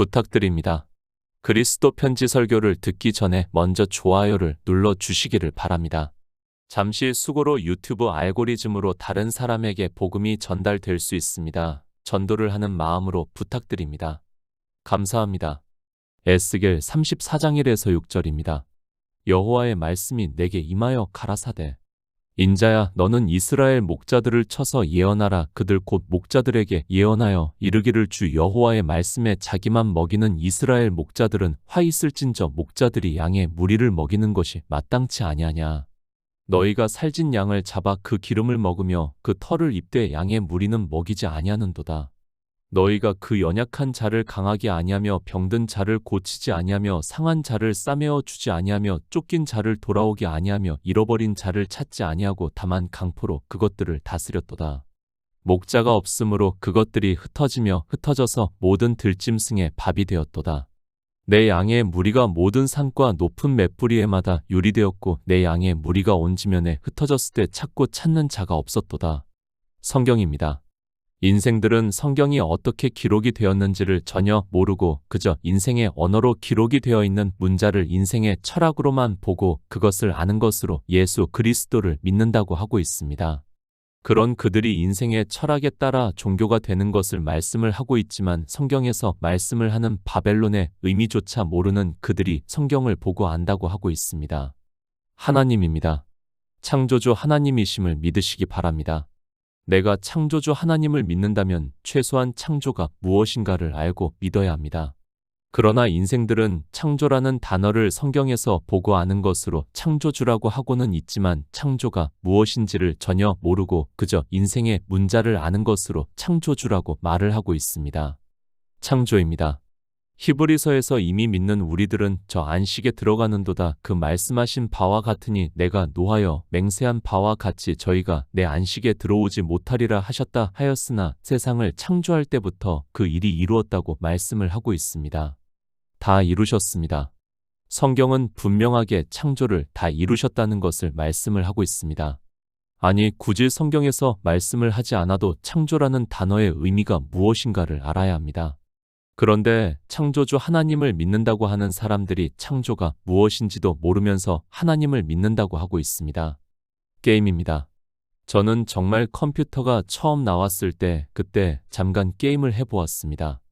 부탁드립니다. 그리스도 편지 설교를 듣기 전에 먼저 좋아요를 눌러 주시기를 바랍니다. 잠시 수고로 유튜브 알고리즘으로 다른 사람에게 복음이 전달될 수 있습니다. 전도를 하는 마음으로 부탁드립니다. 감사합니다. 에스겔 34장 1에서 6절입니다. 여호와의 말씀이 내게 임하여 가라사대 인자야 너는 이스라엘 목자들을 쳐서 예언하라. 그들 곧 목자들에게 예언하여 이르기를 주 여호와의 말씀에 자기만 먹이는 이스라엘 목자들은 화 있을진저 목자들이 양의 무리를 먹이는 것이 마땅치 아니하냐. 너희가 살진 양을 잡아 그 기름을 먹으며 그 털을 입되 양의 무리는 먹이지 아니하는도다. 너희가 그 연약한 자를 강하게 아니하며 병든 자를 고치지 아니하며 상한 자를 싸매어 주지 아니하며 쫓긴 자를 돌아오게 아니하며 잃어버린 자를 찾지 아니하고 다만 강포로 그것들을 다스렸도다. 목자가 없으므로 그것들이 흩어지며 흩어져서 모든 들짐승의 밥이 되었도다. 내 양의 무리가 모든 산과 높은 맷뿌리에마다 유리되었고 내 양의 무리가 온 지면에 흩어졌을 때 찾고 찾는 자가 없었도다. 성경입니다. 인생들은 성경이 어떻게 기록이 되었는지를 전혀 모르고 그저 인생의 언어로 기록이 되어 있는 문자를 인생의 철학으로만 보고 그것을 아는 것으로 예수 그리스도를 믿는다고 하고 있습니다. 그런 그들이 인생의 철학에 따라 종교가 되는 것을 말씀을 하고 있지만 성경에서 말씀을 하는 바벨론의 의미조차 모르는 그들이 성경을 보고 안다고 하고 있습니다. 하나님입니다. 창조주 하나님이심을 믿으시기 바랍니다. 내가 창조주 하나님을 믿는다면 최소한 창조가 무엇인가를 알고 믿어야 합니다. 그러나 인생들은 창조라는 단어를 성경에서 보고 아는 것으로 창조주라고 하고는 있지만 창조가 무엇인지를 전혀 모르고 그저 인생의 문자를 아는 것으로 창조주라고 말을 하고 있습니다. 창조입니다. 히브리서에서 이미 믿는 우리들은 저 안식에 들어가는도다. 그 말씀하신 바와 같으니 내가 노하여 맹세한 바와 같이 저희가 내 안식에 들어오지 못하리라 하셨다 하였으나 세상을 창조할 때부터 그 일이 이루었다고 말씀을 하고 있습니다. 다 이루셨습니다. 성경은 분명하게 창조를 다 이루셨다는 것을 말씀을 하고 있습니다. 아니 굳이 성경에서 말씀을 하지 않아도 창조라는 단어의 의미가 무엇인가를 알아야 합니다. 그런데 창조주 하나님을 믿는다고 하는 사람들이 창조가 무엇인지도 모르면서 하나님을 믿는다고 하고 있습니다. 게임입니다. 저는 정말 컴퓨터가 처음 나왔을 때 그때 잠깐 게임을 해보았습니다.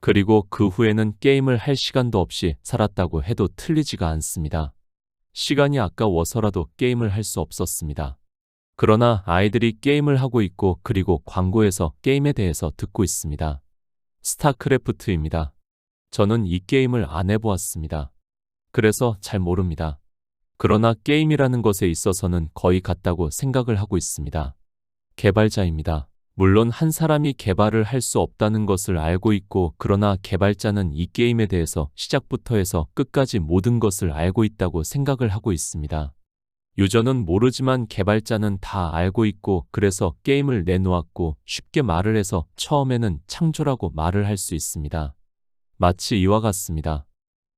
그리고 그 후에는 게임을 할 시간도 없이 살았다고 해도 틀리지가 않습니다. 시간이 아까워서라도 게임을 할 수 없었습니다. 그러나 아이들이 게임을 하고 있고 그리고 광고에서 게임에 대해서 듣고 있습니다. 스타크래프트입니다. 저는 이 게임을 안 해보았습니다. 그래서 잘 모릅니다. 그러나 게임이라는 것에 있어서는 거의 같다고 생각을 하고 있습니다. 개발자입니다. 물론 한 사람이 개발을 할 수 없다는 것을 알고 있고 그러나 개발자는 이 게임에 대해서 시작부터 해서 끝까지 모든 것을 알고 있다고 생각을 하고 있습니다. 유저는 모르지만 개발자는 다 알고 있고 그래서 게임을 내놓았고 쉽게 말을 해서 처음에는 창조라고 말을 할 수 있습니다. 마치 이와 같습니다.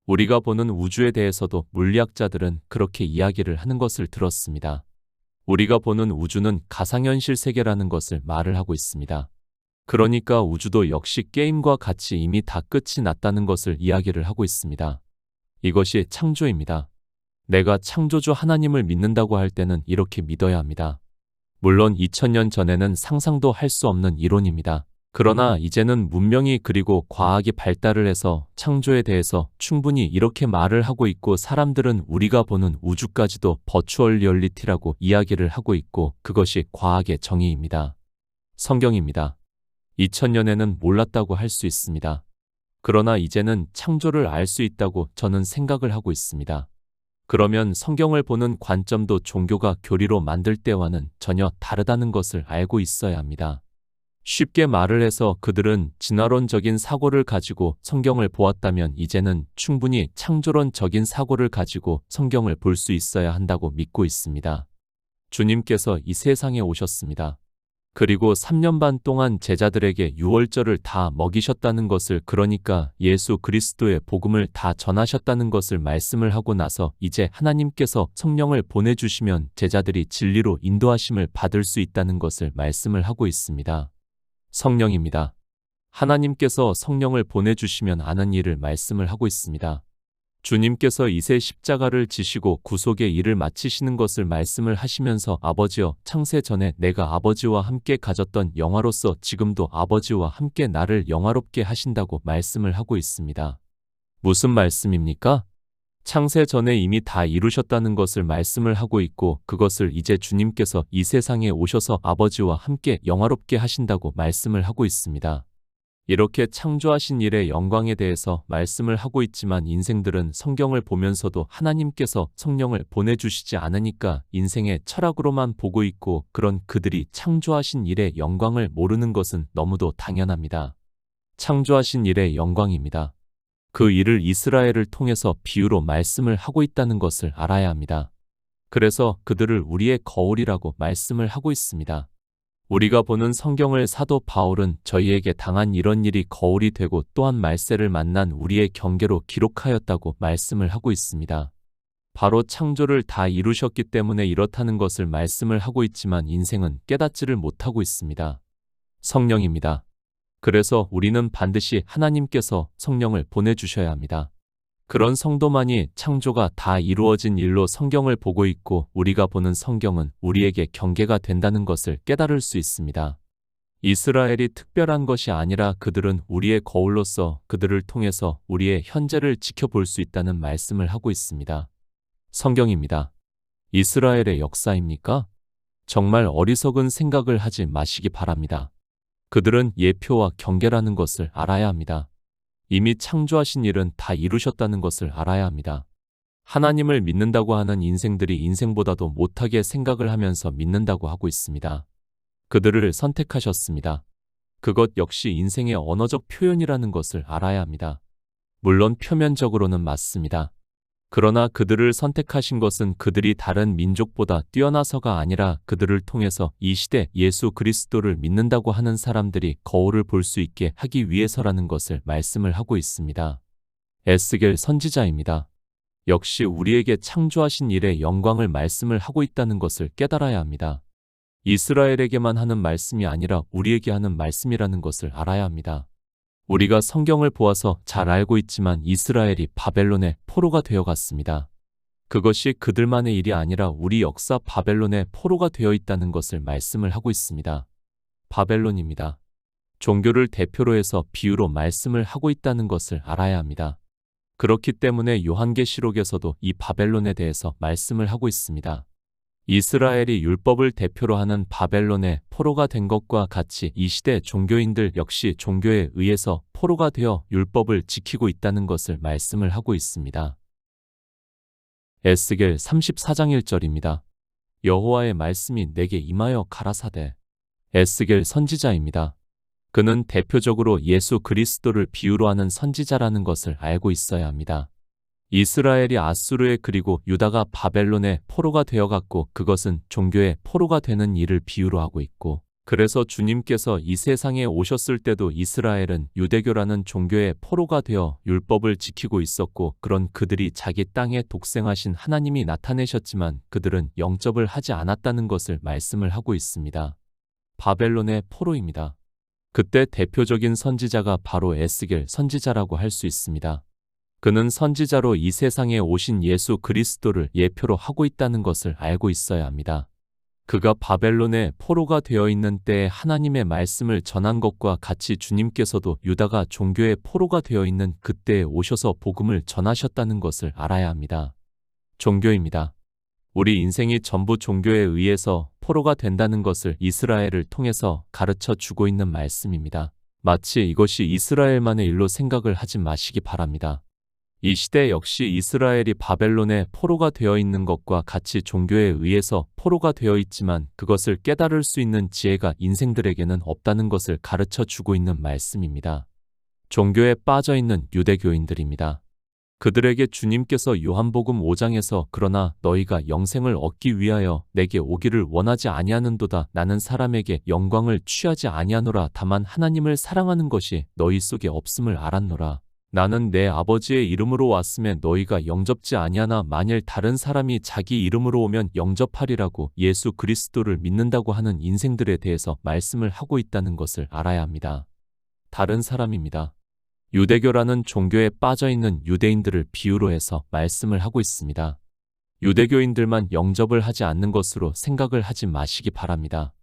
우리가 보는 우주에 대해서도 물리학자들은 그렇게 이야기를 하는 것을 들었습니다. 우리가 보는 우주는 가상현실 세계라는 것을 말을 하고 있습니다. 그러니까 우주도 역시 게임과 같이 이미 다 끝이 났다는 것을 이야기를 하고 있습니다. 이것이 창조입니다. 내가 창조주 하나님을 믿는다고 할 때는 이렇게 믿어야 합니다. 물론 2000년 전에는 상상도 할 수 없는 이론입니다. 그러나 이제는 문명이 그리고 과학이 발달을 해서 창조에 대해서 충분히 이렇게 말을 하고 있고 사람들은 우리가 보는 우주까지도 버추얼 리얼리티라고 이야기를 하고 있고 그것이 과학의 정의입니다. 성경입니다. 2000년에는 몰랐다고 할 수 있습니다. 그러나 이제는 창조를 알 수 있다고 저는 생각을 하고 있습니다. 그러면 성경을 보는 관점도 종교가 교리로 만들 때와는 전혀 다르다는 것을 알고 있어야 합니다. 쉽게 말을 해서 그들은 진화론적인 사고를 가지고 성경을 보았다면 이제는 충분히 창조론적인 사고를 가지고 성경을 볼 수 있어야 한다고 믿고 있습니다. 주님께서 이 세상에 오셨습니다. 그리고 3년 반 동안 제자들에게 유월절을 다 먹이셨다는 것을 그러니까 예수 그리스도의 복음을 다 전하셨다는 것을 말씀을 하고 나서 이제 하나님께서 성령을 보내주시면 제자들이 진리로 인도하심을 받을 수 있다는 것을 말씀을 하고 있습니다. 성령입니다. 하나님께서 성령을 보내주시면 아는 일을 말씀을 하고 있습니다. 주님께서 이세 십자가를 지시고 구속의 일을 마치시는 것을 말씀을 하시면서 아버지여 창세 전에 내가 아버지와 함께 가졌던 영화로서 지금도 아버지와 함께 나를 영화롭게 하신다고 말씀을 하고 있습니다. 무슨 말씀입니까? 창세 전에 이미 다 이루셨다는 것을 말씀을 하고 있고 그것을 이제 주님께서 이 세상에 오셔서 아버지와 함께 영화롭게 하신다고 말씀을 하고 있습니다. 이렇게 창조하신 일의 영광에 대해서 말씀을 하고 있지만 인생들은 성경을 보면서도 하나님께서 성령을 보내주시지 않으니까 인생의 철학으로만 보고 있고 그런 그들이 창조하신 일의 영광을 모르는 것은 너무도 당연합니다. 창조하신 일의 영광입니다. 그 일을 이스라엘을 통해서 비유로 말씀을 하고 있다는 것을 알아야 합니다. 그래서 그들을 우리의 거울이라고 말씀을 하고 있습니다. 우리가 보는 성경을 사도 바울은 저희에게 당한 이런 일이 거울이 되고 또한 말세를 만난 우리의 경계로 기록하였다고 말씀을 하고 있습니다. 바로 창조를 다 이루셨기 때문에 이렇다는 것을 말씀을 하고 있지만 인생은 깨닫지를 못하고 있습니다. 성령입니다. 그래서 우리는 반드시 하나님께서 성령을 보내주셔야 합니다. 그런 성도만이 창조가 다 이루어진 일로 성경을 보고 있고 우리가 보는 성경은 우리에게 경계가 된다는 것을 깨달을 수 있습니다. 이스라엘이 특별한 것이 아니라 그들은 우리의 거울로서 그들을 통해서 우리의 현재를 지켜볼 수 있다는 말씀을 하고 있습니다. 성경입니다. 이스라엘의 역사입니까? 정말 어리석은 생각을 하지 마시기 바랍니다. 그들은 예표와 경계라는 것을 알아야 합니다. 이미 창조하신 일은 다 이루셨다는 것을 알아야 합니다. 하나님을 믿는다고 하는 인생들이 인생보다도 못하게 생각을 하면서 믿는다고 하고 있습니다. 그들을 선택하셨습니다. 그것 역시 인생의 언어적 표현이라는 것을 알아야 합니다. 물론 표면적으로는 맞습니다. 그러나 그들을 선택하신 것은 그들이 다른 민족보다 뛰어나서가 아니라 그들을 통해서 이 시대 예수 그리스도를 믿는다고 하는 사람들이 거울을 볼 수 있게 하기 위해서라는 것을 말씀을 하고 있습니다. 에스겔 선지자입니다. 역시 우리에게 창조하신 일의 영광을 말씀을 하고 있다는 것을 깨달아야 합니다. 이스라엘에게만 하는 말씀이 아니라 우리에게 하는 말씀이라는 것을 알아야 합니다. 우리가 성경을 보아서 잘 알고 있지만 이스라엘이 바벨론의 포로가 되어갔습니다. 그것이 그들만의 일이 아니라 우리 역사 바벨론의 포로가 되어 있다는 것을 말씀을 하고 있습니다. 바벨론입니다. 종교를 대표로 해서 비유로 말씀을 하고 있다는 것을 알아야 합니다. 그렇기 때문에 요한계시록에서도 이 바벨론에 대해서 말씀을 하고 있습니다. 이스라엘이 율법을 대표로 하는 바벨론의 포로가 된 것과 같이 이 시대 종교인들 역시 종교에 의해서 포로가 되어 율법을 지키고 있다는 것을 말씀을 하고 있습니다. 에스겔 34장 1절입니다. 여호와의 말씀이 내게 임하여 가라사대. 에스겔 선지자입니다. 그는 대표적으로 예수 그리스도를 비유로 하는 선지자라는 것을 알고 있어야 합니다. 이스라엘이 아수르에 그리고 유다가 바벨론의 포로가 되어갔고 그것은 종교의 포로가 되는 일을 비유로 하고 있고 그래서 주님께서 이 세상에 오셨을 때도 이스라엘은 유대교라는 종교의 포로가 되어 율법을 지키고 있었고 그런 그들이 자기 땅에 독생하신 하나님이 나타내셨지만 그들은 영접을 하지 않았다는 것을 말씀을 하고 있습니다. 바벨론의 포로입니다. 그때 대표적인 선지자가 바로 에스겔 선지자라고 할 수 있습니다. 그는 선지자로 이 세상에 오신 예수 그리스도를 예표로 하고 있다는 것을 알고 있어야 합니다. 그가 바벨론의 포로가 되어 있는 때에 하나님의 말씀을 전한 것과 같이 주님께서도 유다가 종교의 포로가 되어 있는 그때에 오셔서 복음을 전하셨다는 것을 알아야 합니다. 종교입니다. 우리 인생이 전부 종교에 의해서 포로가 된다는 것을 이스라엘을 통해서 가르쳐 주고 있는 말씀입니다. 마치 이것이 이스라엘만의 일로 생각을 하지 마시기 바랍니다. 이 시대 역시 이스라엘이 바벨론의 포로가 되어 있는 것과 같이 종교에 의해서 포로가 되어 있지만 그것을 깨달을 수 있는 지혜가 인생들에게는 없다는 것을 가르쳐 주고 있는 말씀입니다. 종교에 빠져 있는 유대교인들입니다. 그들에게 주님께서 요한복음 5장에서 그러나 너희가 영생을 얻기 위하여 내게 오기를 원하지 아니하는도다 나는 사람에게 영광을 취하지 아니하노라 다만 하나님을 사랑하는 것이 너희 속에 없음을 알았노라. 나는 내 아버지의 이름으로 왔음에 너희가 영접지 아니하나 만일 다른 사람이 자기 이름으로 오면 영접하리라고 예수 그리스도를 믿는다고 하는 인생들에 대해서 말씀을 하고 있다는 것을 알아야 합니다. 다른 사람입니다. 유대교라는 종교에 빠져 있는 유대인들을 비유로 해서 말씀을 하고 있습니다. 유대교인들만 영접을 하지 않는 것으로 생각을 하지 마시기 바랍니다.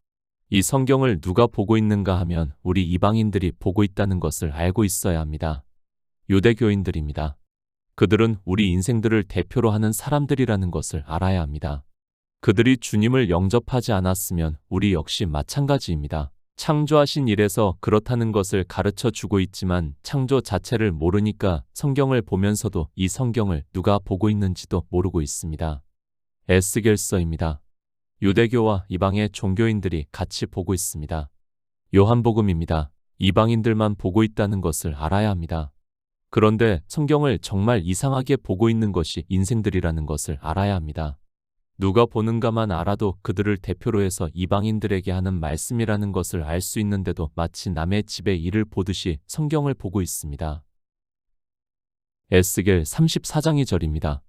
이 성경을 누가 보고 있는가 하면 우리 이방인들이 보고 있다는 것을 알고 있어야 합니다. 유대교인들입니다. 그들은 우리 인생들을 대표로 하는 사람들이라는 것을 알아야 합니다. 그들이 주님을 영접하지 않았으면 우리 역시 마찬가지입니다. 창조하신 일에서 그렇다는 것을 가르쳐 주고 있지만 창조 자체를 모르니까 성경을 보면서도 이 성경을 누가 보고 있는지도 모르고 있습니다. 에스겔서입니다. 유대교와 이방의 종교인들이 같이 보고 있습니다. 요한복음입니다. 이방인들만 보고 있다는 것을 알아야 합니다. 그런데 성경을 정말 이상하게 보고 있는 것이 인생들이라는 것을 알아야 합니다. 누가 보는가만 알아도 그들을 대표로 해서 이방인들에게 하는 말씀이라는 것을 알 수 있는데도 마치 남의 집의 일을 보듯이 성경을 보고 있습니다. 에스겔 34장 2절입니다.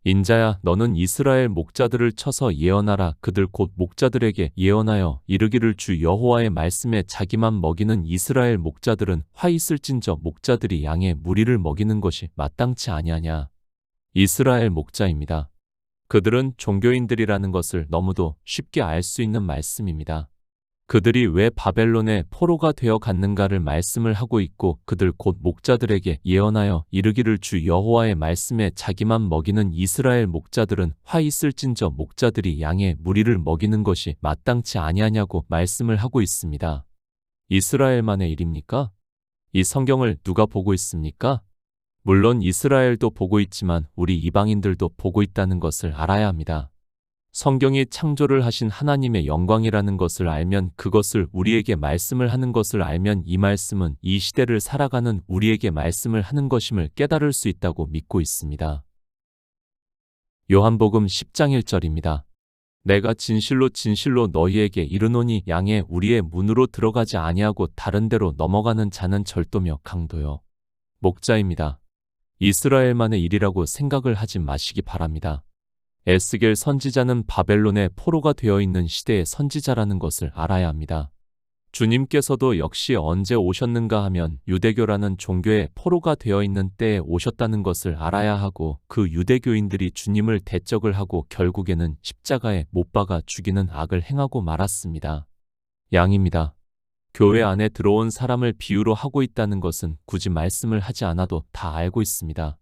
인자야, 너는 이스라엘 목자들을 쳐서 예언하라. 그들 곧 목자들에게 예언하여 이르기를 주 여호와의 말씀에 자기만 먹이는 이스라엘 목자들은 화 있을진저 목자들이 양의 무리를 먹이는 것이 마땅치 아니하냐. 이스라엘 목자입니다. 그들은 종교인들이라는 것을 너무도 쉽게 알 수 있는 말씀입니다. 그들이 왜 바벨론의 포로가 되어 갔는가를 말씀을 하고 있고 그들 곧 목자들에게 예언하여 이르기를 주 여호와의 말씀에 자기만 먹이는 이스라엘 목자들은 화 있을진저 목자들이 양의 무리를 먹이는 것이 마땅치 아니하냐고 말씀을 하고 있습니다. 이스라엘만의 일입니까? 이 성경을 누가 보고 있습니까? 물론 이스라엘도 보고 있지만 우리 이방인들도 보고 있다는 것을 알아야 합니다. 성경이 창조를 하신 하나님의 영광이라는 것을 알면 그것을 우리에게 말씀을 하는 것을 알면 이 말씀은 이 시대를 살아가는 우리에게 말씀을 하는 것임을 깨달을 수 있다고 믿고 있습니다. 요한복음 10장 1절입니다. 내가 진실로 진실로 너희에게 이르노니 양의 우리의 문으로 들어가지 아니하고 다른 데로 넘어가는 자는 절도며 강도요. 목자입니다. 이스라엘만의 일이라고 생각을 하지 마시기 바랍니다. 에스겔 선지자는 바벨론의 포로가 되어 있는 시대의 선지자라는 것을 알아야 합니다. 주님께서도 역시 언제 오셨는가 하면 유대교라는 종교의 포로가 되어 있는 때에 오셨다는 것을 알아야 하고 그 유대교인들이 주님을 대적을 하고 결국에는 십자가에 못 박아 죽이는 악을 행하고 말았습니다. 양입니다. 교회 안에 들어온 사람을 비유로 하고 있다는 것은 굳이 말씀을 하지 않아도 다 알고 있습니다.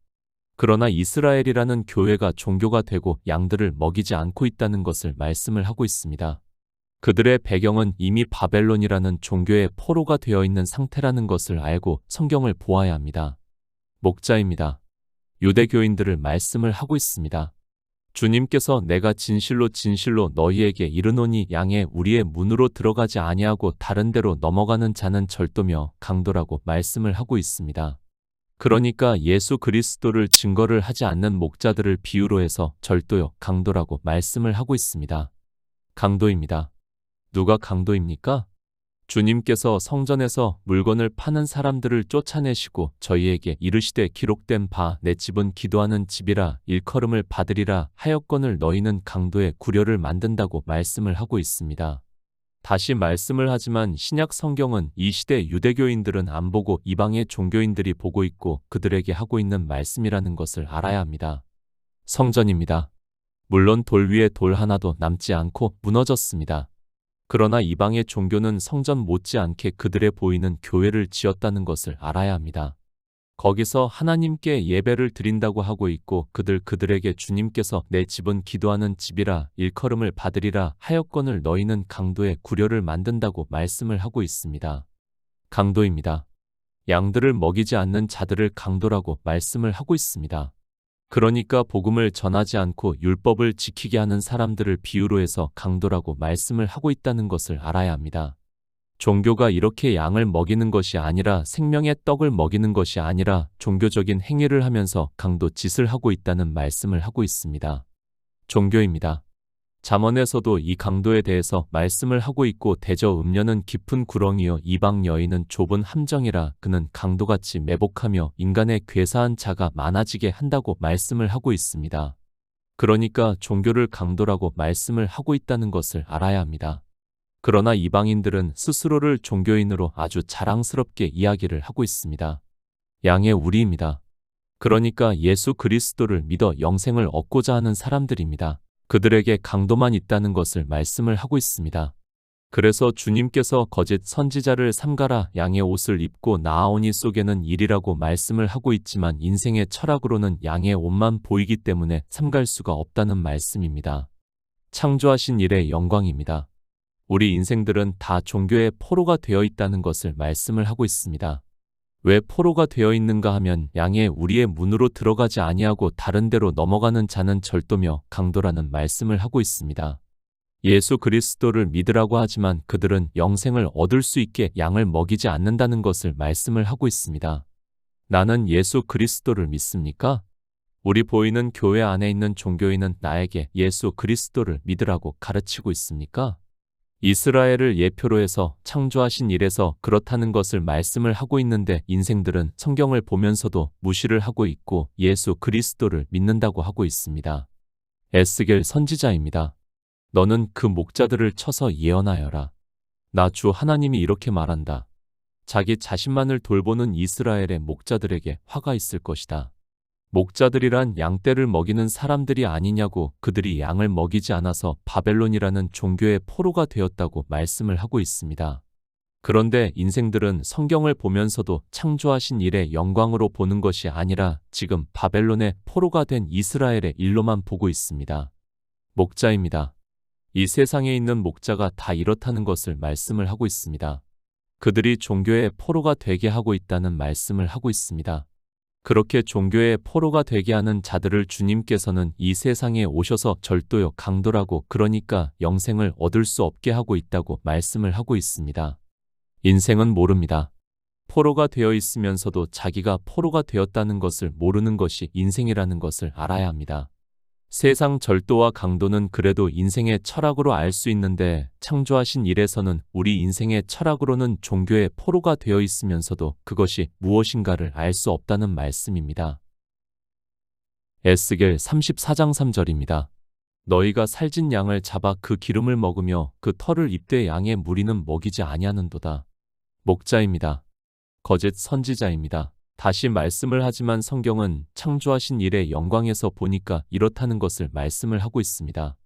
그러나 이스라엘이라는 교회가 종교가 되고 양들을 먹이지 않고 있다는 것을 말씀을 하고 있습니다. 그들의 배경은 이미 바벨론이라는 종교의 포로가 되어 있는 상태라는 것을 알고 성경을 보아야 합니다. 목자입니다. 유대교인들을 말씀을 하고 있습니다. 주님께서 내가 진실로 진실로 너희에게 이르노니 양의 우리의 문으로 들어가지 아니하고 다른 데로 넘어가는 자는 절도며 강도라고 말씀을 하고 있습니다. 그러니까 예수 그리스도를 증거를 하지 않는 목자들을 비유로 해서 절도요, 강도라고 말씀을 하고 있습니다. 강도입니다. 누가 강도입니까? 주님께서 성전에서 물건을 파는 사람들을 쫓아내시고 저희에게 이르시되 기록된 바 내 집은 기도하는 집이라 일컬음을 받으리라 하였거늘 너희는 강도의 구려를 만든다고 말씀을 하고 있습니다. 다시 말씀을 하지만 신약 성경은 이 시대 유대교인들은 안 보고 이방의 종교인들이 보고 있고 그들에게 하고 있는 말씀이라는 것을 알아야 합니다. 성전입니다. 물론 돌 위에 돌 하나도 남지 않고 무너졌습니다. 그러나 이방의 종교는 성전 못지않게 그들의 보이는 교회를 지었다는 것을 알아야 합니다. 거기서 하나님께 예배를 드린다고 하고 있고 그들에게 주님께서 내 집은 기도하는 집이라 일컬음을 받으리라 하였거늘 너희는 강도의 구려를 만든다고 말씀을 하고 있습니다. 강도입니다. 양들을 먹이지 않는 자들을 강도라고 말씀을 하고 있습니다. 그러니까 복음을 전하지 않고 율법을 지키게 하는 사람들을 비유로 해서 강도라고 말씀을 하고 있다는 것을 알아야 합니다. 종교가 이렇게 양을 먹이는 것이 아니라 생명의 떡을 먹이는 것이 아니라 종교적인 행위를 하면서 강도 짓을 하고 있다는 말씀을 하고 있습니다. 종교입니다. 잠언에서도 이 강도에 대해서 말씀을 하고 있고 대저 음녀는 깊은 구렁이요 이방 여인은 좁은 함정이라 그는 강도같이 매복하며 인간의 괴사한 자가 많아지게 한다고 말씀을 하고 있습니다. 그러니까 종교를 강도라고 말씀을 하고 있다는 것을 알아야 합니다. 그러나 이방인들은 스스로를 종교인으로 아주 자랑스럽게 이야기를 하고 있습니다. 양의 우리입니다. 그러니까 예수 그리스도를 믿어 영생을 얻고자 하는 사람들입니다. 그들에게 강도만 있다는 것을 말씀을 하고 있습니다. 그래서 주님께서 거짓 선지자를 삼가라 양의 옷을 입고 나아오니 속에는 일이라고 말씀을 하고 있지만 인생의 철학으로는 양의 옷만 보이기 때문에 삼갈 수가 없다는 말씀입니다. 창조하신 일의 영광입니다. 우리 인생들은 다 종교의 포로가 되어 있다는 것을 말씀을 하고 있습니다. 왜 포로가 되어 있는가 하면 양의 우리의 문으로 들어가지 아니하고 다른 데로 넘어가는 자는 절도며 강도라는 말씀을 하고 있습니다. 예수 그리스도를 믿으라고 하지만 그들은 영생을 얻을 수 있게 양을 먹이지 않는다는 것을 말씀을 하고 있습니다. 나는 예수 그리스도를 믿습니까? 우리 보이는 교회 안에 있는 종교인은 나에게 예수 그리스도를 믿으라고 가르치고 있습니까? 이스라엘을 예표로 해서 창조하신 일에서 그렇다는 것을 말씀을 하고 있는데 인생들은 성경을 보면서도 무시를 하고 있고 예수 그리스도를 믿는다고 하고 있습니다. 에스겔 선지자입니다. 너는 그 목자들을 쳐서 예언하여라. 나 주 하나님이 이렇게 말한다. 자기 자신만을 돌보는 이스라엘의 목자들에게 화가 있을 것이다. 목자들이란 양떼를 먹이는 사람들이 아니냐고 그들이 양을 먹이지 않아서 바벨론이라는 종교의 포로가 되었다고 말씀을 하고 있습니다. 그런데 인생들은 성경을 보면서도 창조하신 일의 영광으로 보는 것이 아니라 지금 바벨론의 포로가 된 이스라엘의 일로만 보고 있습니다. 목자입니다. 이 세상에 있는 목자가 다 이렇다는 것을 말씀을 하고 있습니다. 그들이 종교의 포로가 되게 하고 있다는 말씀을 하고 있습니다. 그렇게 종교의 포로가 되게 하는 자들을 주님께서는 이 세상에 오셔서 절도요 강도라고 그러니까 영생을 얻을 수 없게 하고 있다고 말씀을 하고 있습니다. 인생은 모릅니다. 포로가 되어 있으면서도 자기가 포로가 되었다는 것을 모르는 것이 인생이라는 것을 알아야 합니다. 세상 절도와 강도는 그래도 인생의 철학으로 알 수 있는데 창조하신 일에서는 우리 인생의 철학으로는 종교의 포로가 되어 있으면서도 그것이 무엇인가를 알 수 없다는 말씀입니다. 에스겔 34장 3절입니다. 너희가 살진 양을 잡아 그 기름을 먹으며 그 털을 입되 양의 무리는 먹이지 아니하는도다. 목자입니다. 거짓 선지자입니다. 다시 말씀을 하지만 성경은 창조하신 일의 영광에서 보니까 이렇다는 것을 말씀을 하고 있습니다.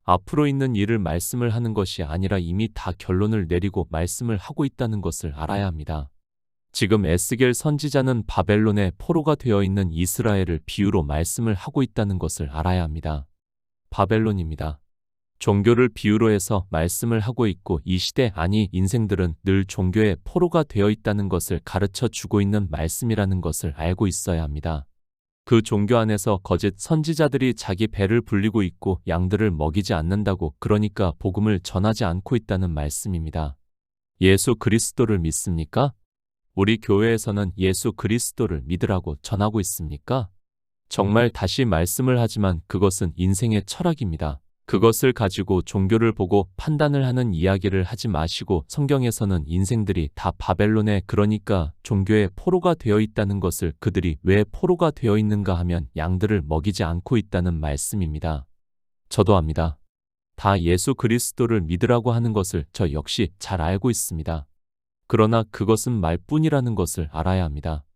앞으로 있는 일을 말씀을 하는 것이 아니라 이미 다 결론을 내리고 말씀을 하고 있다는 것을 알아야 합니다. 지금 에스겔 선지자는 바벨론의 포로가 되어 있는 이스라엘을 비유로 말씀을 하고 있다는 것을 알아야 합니다. 바벨론입니다. 종교를 비유로 해서 말씀을 하고 있고 이 시대 아니 인생들은 늘 종교의 포로가 되어 있다는 것을 가르쳐 주고 있는 말씀이라는 것을 알고 있어야 합니다. 그 종교 안에서 거짓 선지자들이 자기 배를 불리고 있고 양들을 먹이지 않는다고 그러니까 복음을 전하지 않고 있다는 말씀입니다. 예수 그리스도를 믿습니까? 우리 교회에서는 예수 그리스도를 믿으라고 전하고 있습니까? 정말 다시 말씀을 하지만 그것은 인생의 철학입니다. 그것을 가지고 종교를 보고 판단을 하는 이야기를 하지 마시고 성경에서는 인생들이 다 바벨론에 그러니까 종교의 포로가 되어 있다는 것을 그들이 왜 포로가 되어 있는가 하면 양들을 먹이지 않고 있다는 말씀입니다. 저도 압니다. 다 예수 그리스도를 믿으라고 하는 것을 저 역시 잘 알고 있습니다. 그러나 그것은 말뿐이라는 것을 알아야 합니다.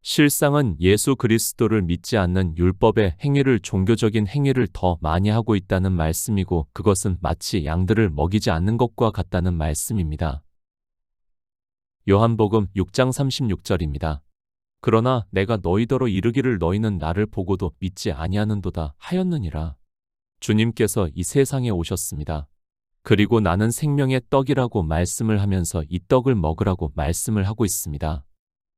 실상은 예수 그리스도를 믿지 않는 율법의 행위를 종교적인 행위를 더 많이 하고 있다는 말씀이고 그것은 마치 양들을 먹이지 않는 것과 같다는 말씀입니다. 요한복음 6장 36절입니다. 그러나 내가 너희더러 이르기를 너희는 나를 보고도 믿지 아니하는도다 하였느니라. 주님께서 이 세상에 오셨습니다. 그리고 나는 생명의 떡이라고 말씀을 하면서 이 떡을 먹으라고 말씀을 하고 있습니다.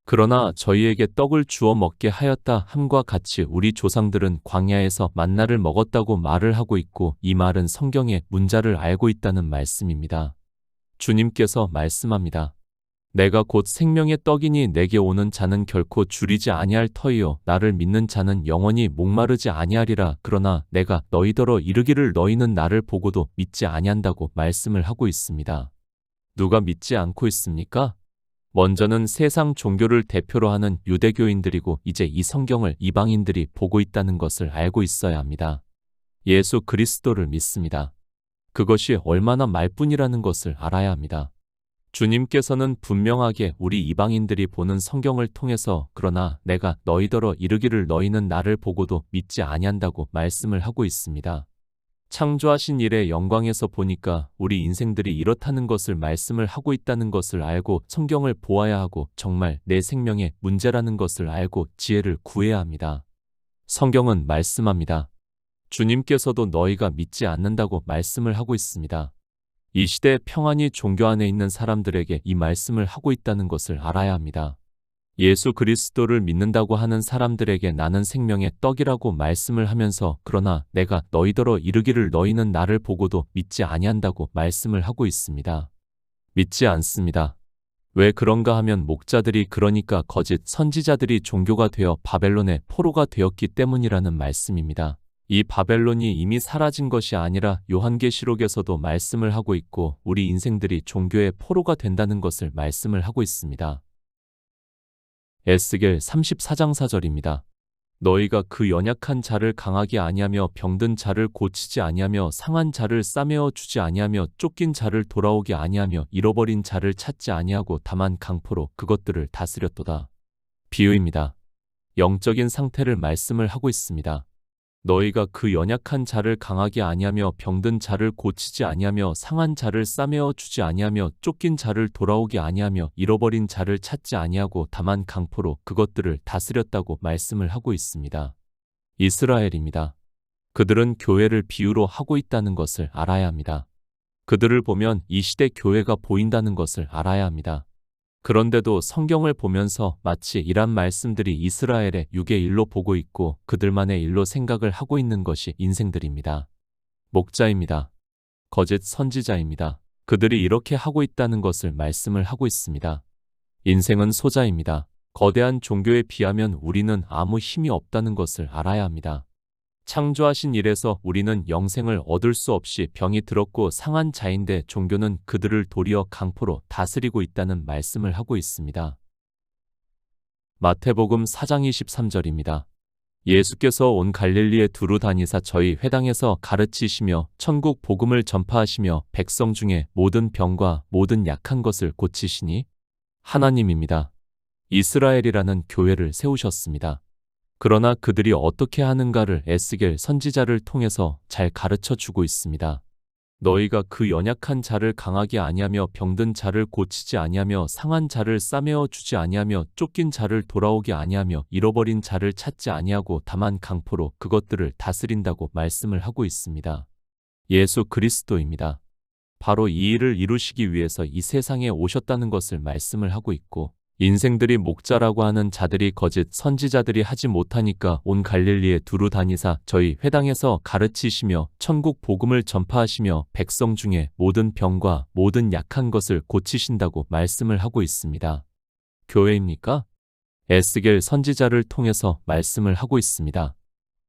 그러나 저희에게 떡을 주어 먹게 하였다 함과 같이 우리 조상들은 광야에서 만나를 먹었다고 말을 하고 있고 이 말은 성경의 문자를 알고 있다는 말씀입니다. 주님께서 말씀합니다. 내가 곧 생명의 떡이니 내게 오는 자는 결코 줄이지 아니할 터이요 나를 믿는 자는 영원히 목마르지 아니하리라. 그러나 내가 너희더러 이르기를 너희는 나를 보고도 믿지 아니한다고 말씀을 하고 있습니다. 누가 믿지 않고 있습니까? 먼저는 세상 종교를 대표로 하는 유대교인들이고 이제 이 성경을 이방인들이 보고 있다는 것을 알고 있어야 합니다. 예수 그리스도를 믿습니다. 그것이 얼마나 말뿐이라는 것을 알아야 합니다. 주님께서는 분명하게 우리 이방인들이 보는 성경을 통해서 그러나 내가 너희더러 이르기를 너희는 나를 보고도 믿지 아니한다고 말씀을 하고 있습니다. 창조하신 일의 영광에서 보니까 우리 인생들이 이렇다는 것을 말씀을 하고 있다는 것을 알고 성경을 보아야 하고 정말 내 생명의 문제라는 것을 알고 지혜를 구해야 합니다. 성경은 말씀합니다. 주님께서도 너희가 믿지 않는다고 말씀을 하고 있습니다. 이 시대의 평안이 종교 안에 있는 사람들에게 이 말씀을 하고 있다는 것을 알아야 합니다. 예수 그리스도를 믿는다고 하는 사람들에게 나는 생명의 떡이라고 말씀을 하면서 그러나 내가 너희더러 이르기를 너희는 나를 보고도 믿지 아니한다고 말씀을 하고 있습니다. 믿지 않습니다. 왜 그런가 하면 목자들이 그러니까 거짓 선지자들이 종교가 되어 바벨론의 포로가 되었기 때문이라는 말씀입니다. 이 바벨론이 이미 사라진 것이 아니라 요한계시록에서도 말씀을 하고 있고 우리 인생들이 종교의 포로가 된다는 것을 말씀을 하고 있습니다. 에스겔 34장 4절입니다. 너희가 그 연약한 자를 강하게 아니하며 병든 자를 고치지 아니하며 상한 자를 싸매어 주지 아니하며 쫓긴 자를 돌아오게 아니하며 잃어버린 자를 찾지 아니하고 다만 강포로 그것들을 다스렸도다. 비유입니다. 영적인 상태를 말씀을 하고 있습니다. 너희가 그 연약한 자를 강하게 아니하며 병든 자를 고치지 아니하며 상한 자를 싸매어 주지 아니하며 쫓긴 자를 돌아오게 아니하며 잃어버린 자를 찾지 아니하고 다만 강포로 그것들을 다스렸다고 말씀을 하고 있습니다. 이스라엘입니다. 그들은 교회를 비유로 하고 있다는 것을 알아야 합니다. 그들을 보면 이 시대 교회가 보인다는 것을 알아야 합니다. 그런데도 성경을 보면서 마치 이런 말씀들이 이스라엘의 육의 일로 보고 있고 그들만의 일로 생각을 하고 있는 것이 인생들입니다. 목자입니다. 거짓 선지자입니다. 그들이 이렇게 하고 있다는 것을 말씀을 하고 있습니다. 인생은 소자입니다. 거대한 종교에 비하면 우리는 아무 힘이 없다는 것을 알아야 합니다. 창조하신 일에서 우리는 영생을 얻을 수 없이 병이 들었고 상한 자인데 종교는 그들을 도리어 강포로 다스리고 있다는 말씀을 하고 있습니다. 마태복음 4장 23절입니다. 예수께서 온 갈릴리에 두루 다니사 저희 회당에서 가르치시며 천국 복음을 전파하시며 백성 중에 모든 병과 모든 약한 것을 고치시니 하나님입니다. 이스라엘이라는 교회를 세우셨습니다. 그러나 그들이 어떻게 하는가를 에스겔 선지자를 통해서 잘 가르쳐 주고 있습니다. 너희가 그 연약한 자를 강하게 아니하며 병든 자를 고치지 아니하며 상한 자를 싸매어 주지 아니하며 쫓긴 자를 돌아오게 아니하며 잃어버린 자를 찾지 아니하고 다만 강포로 그것들을 다스린다고 말씀을 하고 있습니다. 예수 그리스도입니다. 바로 이 일을 이루시기 위해서 이 세상에 오셨다는 것을 말씀을 하고 있고 인생들이 목자라고 하는 자들이 거짓 선지자들이 하지 못하니까 온 갈릴리에 두루 다니사 저희 회당에서 가르치시며 천국 복음을 전파하시며 백성 중에 모든 병과 모든 약한 것을 고치신다고 말씀을 하고 있습니다. 교회입니까? 에스겔 선지자를 통해서 말씀을 하고 있습니다.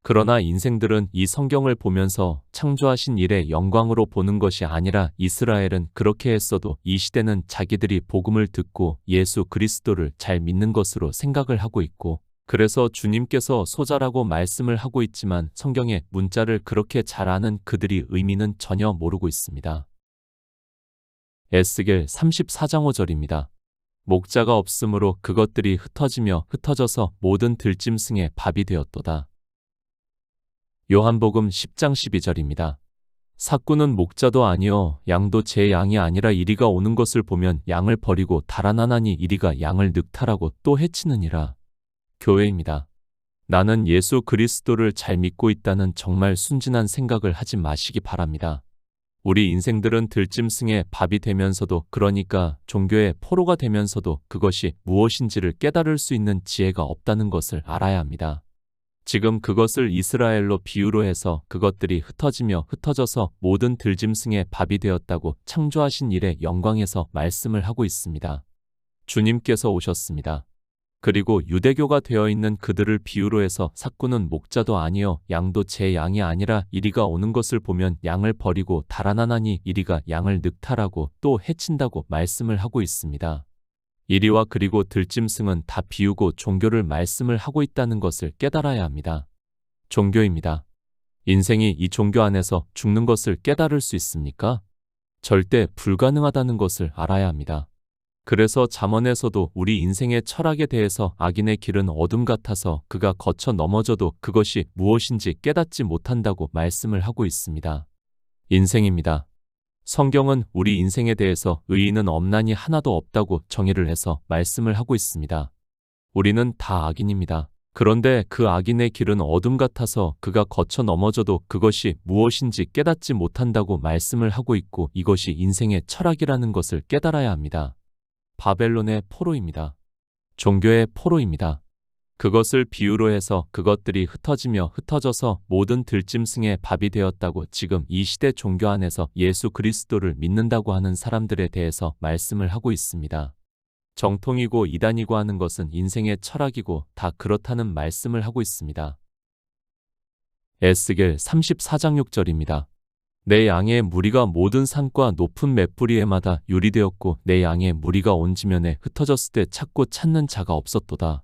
그러나 인생들은 이 성경을 보면서 창조하신 일의 영광으로 보는 것이 아니라 이스라엘은 그렇게 했어도 이 시대는 자기들이 복음을 듣고 예수 그리스도를 잘 믿는 것으로 생각을 하고 있고 그래서 주님께서 소자라고 말씀을 하고 있지만 성경의 문자를 그렇게 잘 아는 그들이 의미는 전혀 모르고 있습니다. 에스겔 34장 5절입니다. 목자가 없으므로 그것들이 흩어지며 흩어져서 모든 들짐승의 밥이 되었도다. 요한복음 10장 12절입니다. 삭구는 목자도 아니요 양도 제 양이 아니라 이리가 오는 것을 보면 양을 버리고 달아나나니 이리가 양을 늑탈하고 또 해치느니라. 교회입니다. 나는 예수 그리스도를 잘 믿고 있다는 정말 순진한 생각을 하지 마시기 바랍니다. 우리 인생들은 들짐승의 밥이 되면서도 그러니까 종교의 포로가 되면서도 그것이 무엇인지를 깨달을 수 있는 지혜가 없다는 것을 알아야 합니다. 지금 그것을 이스라엘로 비유로 해서 그것들이 흩어지며 흩어져서 모든 들짐승의 밥이 되었다고 창조하신 일의 영광에서 말씀을 하고 있습니다. 주님께서 오셨습니다. 그리고 유대교가 되어 있는 그들을 비유로 해서 삭구는 목자도 아니요 양도 제 양이 아니라 이리가 오는 것을 보면 양을 버리고 달아나나니 이리가 양을 늑탈하고 또 해친다고 말씀을 하고 있습니다. 이리와 그리고 들짐승은 다 비우고 종교를 말씀을 하고 있다는 것을 깨달아야 합니다. 종교입니다. 인생이 이 종교 안에서 죽는 것을 깨달을 수 있습니까? 절대 불가능하다는 것을 알아야 합니다. 그래서 잠언에서도 우리 인생의 철학에 대해서 악인의 길은 어둠 같아서 그가 거쳐 넘어져도 그것이 무엇인지 깨닫지 못한다고 말씀을 하고 있습니다. 인생입니다. 성경은 우리 인생에 대해서 의인은 없나니 하나도 없다고 정의를 해서 말씀을 하고 있습니다. 우리는 다 악인입니다. 그런데 그 악인의 길은 어둠 같아서 그가 거쳐 넘어져도 그것이 무엇인지 깨닫지 못한다고 말씀을 하고 있고 이것이 인생의 철학이라는 것을 깨달아야 합니다. 바벨론의 포로입니다. 종교의 포로입니다. 그것을 비유로 해서 그것들이 흩어지며 흩어져서 모든 들짐승의 밥이 되었다고 지금 이 시대 종교 안에서 예수 그리스도를 믿는다고 하는 사람들에 대해서 말씀을 하고 있습니다. 정통이고 이단이고 하는 것은 인생의 철학이고 다 그렇다는 말씀을 하고 있습니다. 에스겔 34장 6절입니다. 내 양의 무리가 모든 산과 높은 맷뿌리에마다 유리되었고 내 양의 무리가 온 지면에 흩어졌을 때 찾고 찾는 자가 없었도다.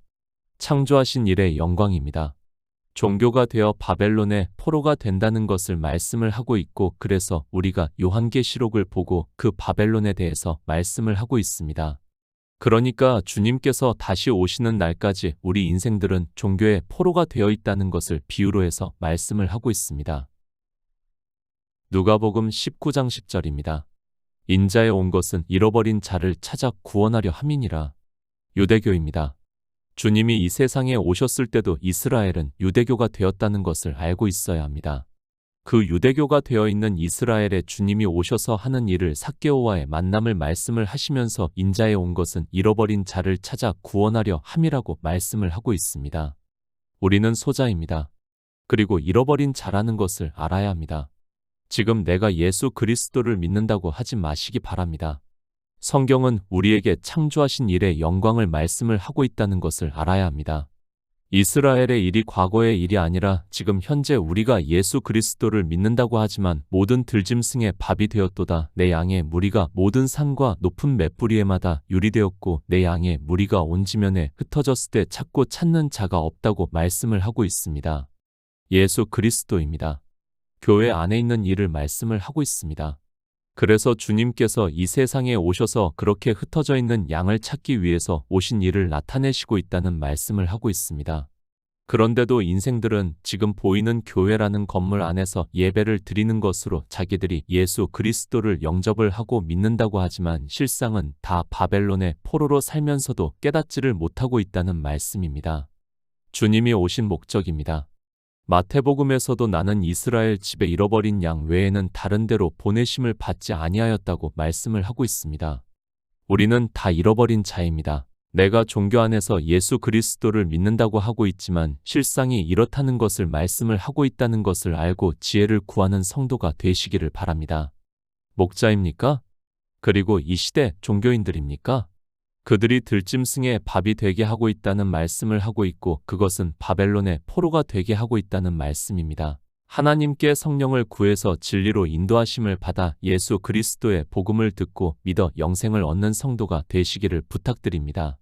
창조하신 일의 영광입니다. 종교가 되어 바벨론의 포로가 된다는 것을 말씀을 하고 있고 그래서 우리가 요한계시록을 보고 그 바벨론에 대해서 말씀을 하고 있습니다. 그러니까 주님께서 다시 오시는 날까지 우리 인생들은 종교의 포로가 되어 있다는 것을 비유로 해서 말씀을 하고 있습니다. 누가복음 19장 10절입니다. 인자에 온 것은 잃어버린 자를 찾아 구원하려 함이니라. 유대교입니다. 주님이 이 세상에 오셨을 때도 이스라엘은 유대교가 되었다는 것을 알고 있어야 합니다. 그 유대교가 되어 있는 이스라엘에 주님이 오셔서 하는 일을 삭개오와의 만남을 말씀을 하시면서 인자에 온 것은 잃어버린 자를 찾아 구원하려 함이라고 말씀을 하고 있습니다. 우리는 소자입니다. 그리고 잃어버린 자라는 것을 알아야 합니다. 지금 내가 예수 그리스도를 믿는다고 하지 마시기 바랍니다. 성경은 우리에게 창조하신 일의 영광을 말씀을 하고 있다는 것을 알아야 합니다. 이스라엘의 일이 과거의 일이 아니라 지금 현재 우리가 예수 그리스도를 믿는다고 하지만 모든 들짐승의 밥이 되었도다. 내 양의 무리가 모든 산과 높은 맷뿌리에마다 유리되었고 내 양의 무리가 온 지면에 흩어졌을 때 찾고 찾는 자가 없다고 말씀을 하고 있습니다. 예수 그리스도입니다. 교회 안에 있는 일을 말씀을 하고 있습니다. 그래서 주님께서 이 세상에 오셔서 그렇게 흩어져 있는 양을 찾기 위해서 오신 이를 나타내시고 있다는 말씀을 하고 있습니다. 그런데도 인생들은 지금 보이는 교회라는 건물 안에서 예배를 드리는 것으로 자기들이 예수 그리스도를 영접을 하고 믿는다고 하지만 실상은 다 바벨론의 포로로 살면서도 깨닫지를 못하고 있다는 말씀입니다. 주님이 오신 목적입니다. 마태복음에서도 나는 이스라엘 집에 잃어버린 양 외에는 다른 데로 보내심을 받지 아니하였다고 말씀을 하고 있습니다. 우리는 다 잃어버린 자입니다. 내가 종교 안에서 예수 그리스도를 믿는다고 하고 있지만 실상이 이렇다는 것을 말씀을 하고 있다는 것을 알고 지혜를 구하는 성도가 되시기를 바랍니다. 목자입니까? 그리고 이 시대 종교인들입니까? 그들이 들짐승의 밥이 되게 하고 있다는 말씀을 하고 있고 그것은 바벨론의 포로가 되게 하고 있다는 말씀입니다. 하나님께 성령을 구해서 진리로 인도하심을 받아 예수 그리스도의 복음을 듣고 믿어 영생을 얻는 성도가 되시기를 부탁드립니다.